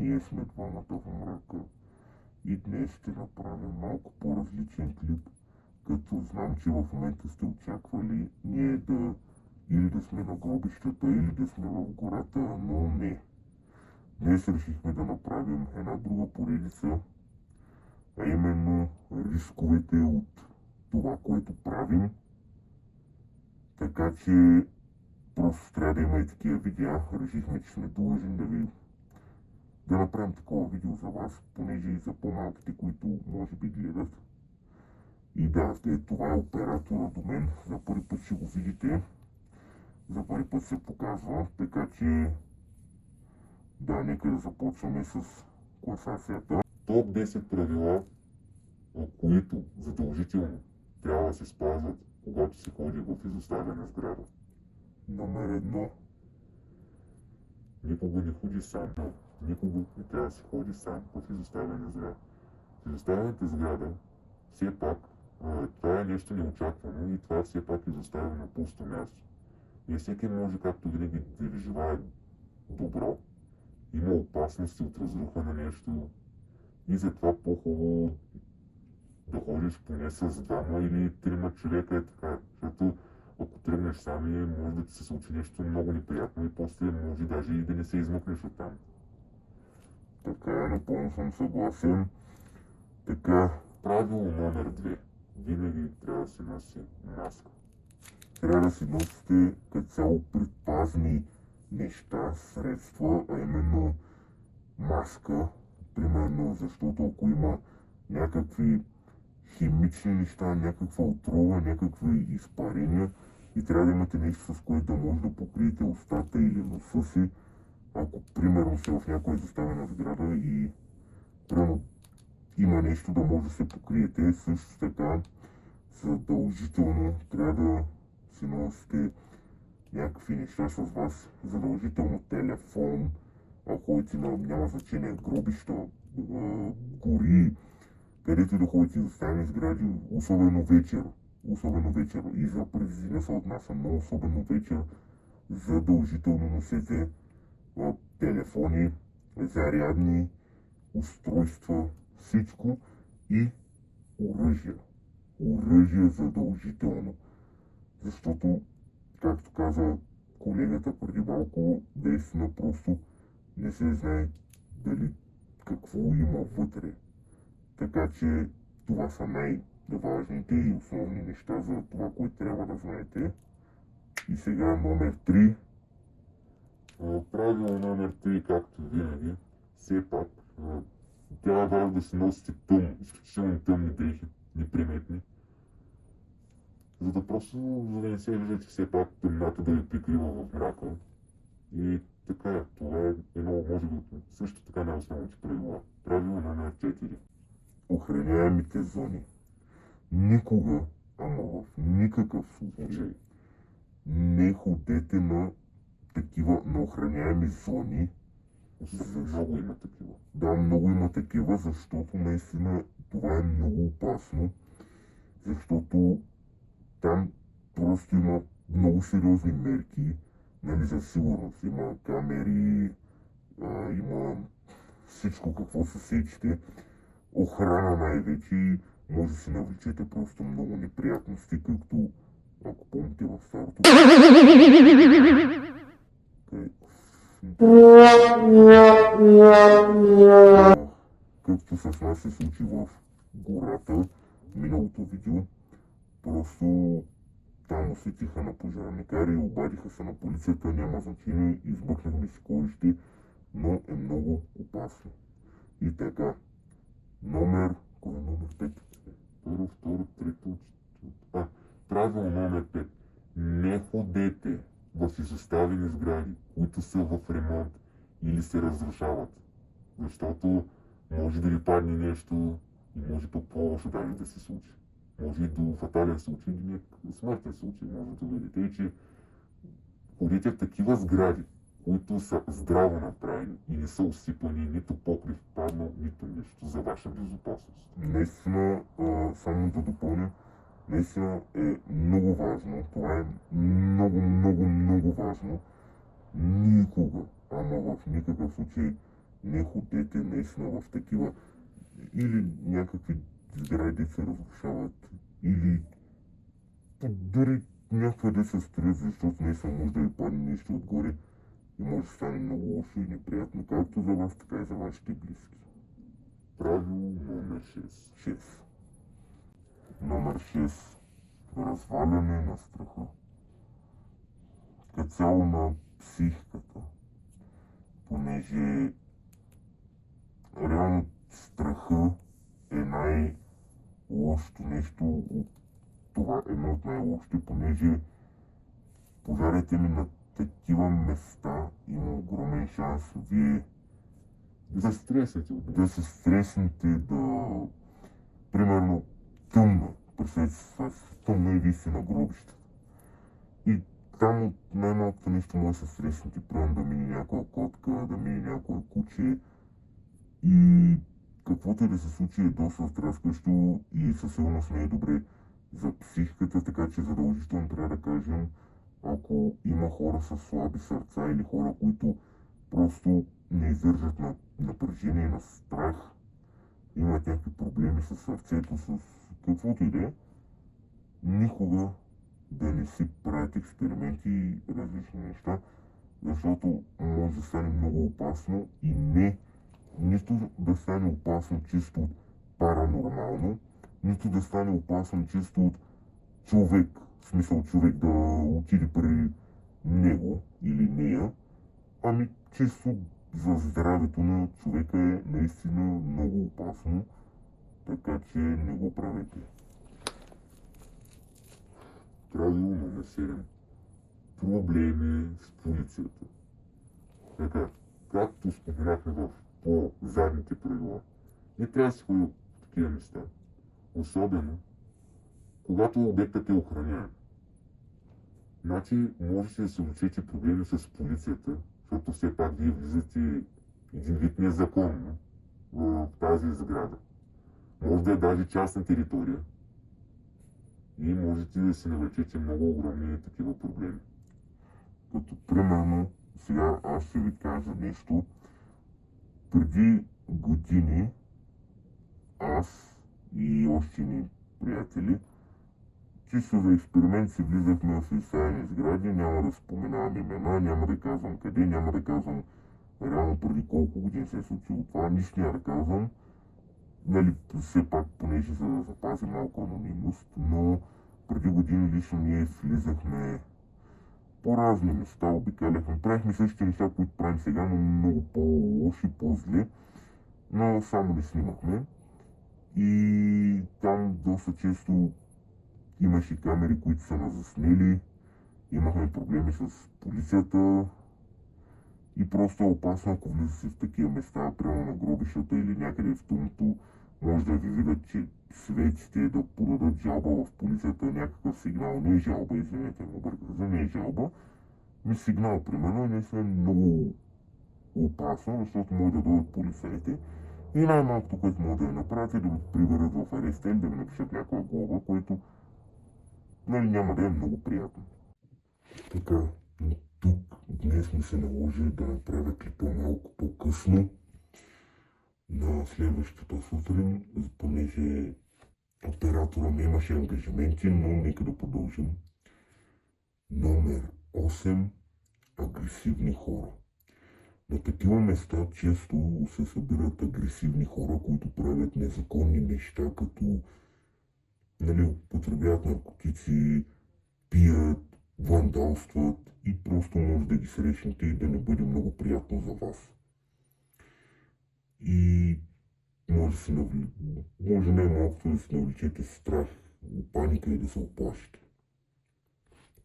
ние сме двамата в мрака. И днес ще направим малко по-различен клип, като знам, че в момента сте очаквали ние или да сме на гробищата, или да сме в гората, но не. Днес решихме да направим една друга поредица, а именно рисковете от това, което правим. Така че просто трябва да има и такива видеа. Решихме, че сме длъжни да направим такова видео за вас, понеже и за по-малките, които може би гледат. И да, това е оператора до мен. За първи път ще го видите. За първи път се показва, така че да, нека да започваме с класацията. Топ 10 правила, които задължително трябва да се спазват, когато се ходи в изоставена сграда. Номер 1. Никога не ходи сам. Никога не трябва да се ходи сам в изоставена сграда. В изоставената сграда, все пак, това е нещо неочаквано и това все пак изоставя на пусто място. И всеки може, както винаги, да ви желае добро. Има опасности от разруха на нещо и затова по-хубаво да ходиш поне с двама или трима човека е така. Защото ако тръгнеш сами, може да ти се случи нещо много неприятно и после може даже и да не се измъкнеш оттам. Така, напълно съм съгласен. Така, правило номер 2. Винаги трябва да се носи маска. Трябва да си носите като цяло предпазни неща, средства, а именно маска, примерно, защото ако има някакви химични неща, някаква отрова, някакви изпарения и трябва да имате нещо, с което да може да покриете устата или носа си, ако примерно сте в някоя изоставена сграда и примерно има нещо да може да се покриете, също така задължително трябва да си носите някакви неща с вас, задължително телефон, ако ходите няма значение, гробища, гори, където да ходите за стайни сгради, особено вечер. И за през зима се отнася, но особено вечер, задължително носете телефони, зарядни устройства, всичко и оръжие. Оръжие задължително. Защото, както каза колегата преди малко, наистина просто не се знае дали какво има вътре. Така че това са най-важните и основни неща за това, което трябва да знаете. И сега номер 3. Правило номер 3, както винаги, все пак трябва важно да си носите изключително тъмни дрехи, неприметни. За да не се виждате все пак тъмната да ви прикрива в мрака. И така, това е едно, може би, също така най-основните правила. Правило номер 4. Охраняемите зони. Никога, ама в никакъв случай, не ходете на охраняеми зони. Много има такива. Да, много има такива, защото наистина това е много опасно. Защото там просто има много сериозни мерки, нали, за сигурност. Има камери, има всичко какво се сечете. Охрана най-вече и може да си навлечете просто много неприятности, както ако помните в старото. Както с нас се случи в гората, миналото видео, просто там усетиха на пожарникари, обадиха се на полицията, няма значение, избъкнахме си кожите, но е много опасно. И така, номер 5? Първо, второ, трето, правило номер 5. Не ходете в изоставени сгради, които са в ремонт или се разрушават. Защото може да ви падне нещо и може пък по-лошо да се случи. Може и до фатален случай, или смъртен случай може да доведете. И че ходите в такива сгради, които са здраво направени и не са усипани, нито покрив паднал, нито нещо за ваша безопасност. Наистина, само да допълня, наистина е много важно, това е много важно. Никога, ама в никакъв случай не ходете наистина в такива или някакви сгради се разрушават, или дори някаква да се строят, защото наистина може да ви падне нещо отгоре и може да стане много лошо и неприятно, както за вас, така и за вашите близки. Правило номер 6. Номер 6. Разваляне на страха. Като цяло на психиката. Понеже реално страха е най-лошото нещо от това, едно от най-лошите, понеже повярвайте ми, на такива места има огромен шанс вие да се стреснете, примерно тъмно, представете се, тъмно и вие сте на гробищата. И там от най-малкото нещо може да се стреснете, примерно да мине някоя котка, да мине някое куче и каквото и да се случи е доста стряскащо и със сигурност не е добре за психиката, така че задължително трябва да кажем, ако има хора с слаби сърца или хора, които просто не издържат на напрежение, на страх, имат някакви проблеми с сърцето, с каквото и да е, никога да не си правят експерименти и различни неща, защото може да стане много опасно и нито да стане опасно чисто паранормално, нито да стане опасно чисто от човек, в смисъл човек да отиде при него или нея, ами чисто за здравето на човека е наистина много опасно, така че не го правете. Правило номер 7. Проблеми с полицията. Така, както споменахме в по-задните правила, не трябва да се ходи в такива места. Особено, когато обектът е охраняем. Значи, можете да се влечете проблеми с полицията, защото все пак вие влизате един вид незаконно в тази сграда. Може да е даже частна територия и можете да си навлечете много огромни такива проблеми. Като примерно, сега аз ще ви кажа нещо. Преди години аз и още ни приятели чисто за експеримент си влизахме в изсаяни сгради, няма да споменавам имена, няма да казвам къде, няма да казвам реално преди колко години се е случило това, нищо няма да казвам, нали, все пак понеже за да запазим малко анонимност, но преди години лично ние влизахме по разни места, обикаляхме, правихме същите неща, които правим сега, но много по-лоши, по-зле, но само не снимахме и там доста често имаше камери, които са нас заснели, имахме проблеми с полицията и просто е опасно, ако влизате в такива места, прямо на гробищата или някъде в тъмното, може да ви видят, че светите да подадат жалба в полицията, някакъв сигнал, не е жалба, извинете, не обърках, не е жалба, ми сигнал, примерно, не са много опасно, защото може да дойдат полицаите и най-малкото, което може да я направят е да ви приберат в ареста или да ви напишат някаква глоба, което нали няма да е много приятно. Така, тук днес ми се наложи да направя клипа малко по-късно на следващата сутрин, понеже оператора ми имаше ангажименти, но нека да продължим. Номер 8. Агресивни хора. На такива места често се събират агресивни хора, които правят незаконни неща, като употребяват наркотици, пият, вандалстват и просто може да ги срещнете и да не бъде много приятно за вас. И може най-малкото да си навлечете страх, паника и да се оплашите.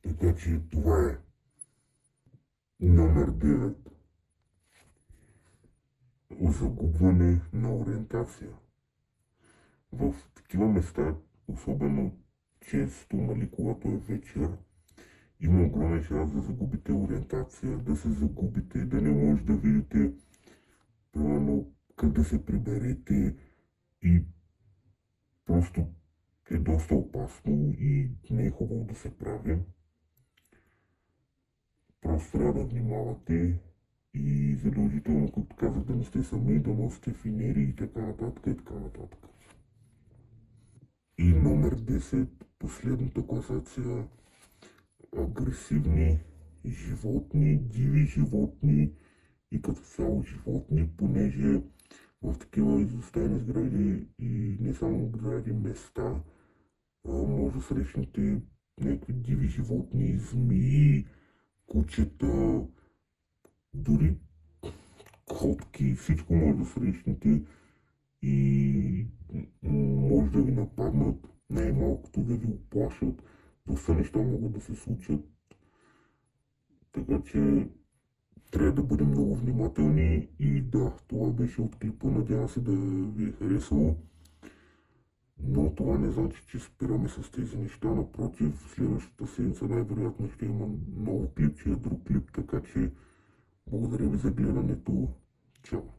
Така че това е номер 9. Загубване на ориентация. В такива места, особено често, когато е вечер, има огромен шанс да загубите ориентация, да се загубите, да не може да видите примерно как да се приберете и просто е доста опасно и не е хубаво да се прави. Просто трябва да внимавате И задължително, както казах, да не сте сами, да носите финери и така нататък и така нататък. И номер 10, последната класация, агресивни животни, диви животни и като цяло животни, понеже в такива изоставени сгради и не само сгради, места, може да срещнете някакви диви животни, змии, кучета, дори котки, всичко може да срещнете и може да ви нападнат, най-малкото да ви оплашат, доста неща могат да се случат, така че трябва да бъдем много внимателни и да, това беше от клипа, надявам се да ви е харесало. Но това не значи, че спираме с тези неща, напротив, следващата седмица най-вероятно ще има ново клипче, друг клип, така че благодаря ви за гледането. Чао!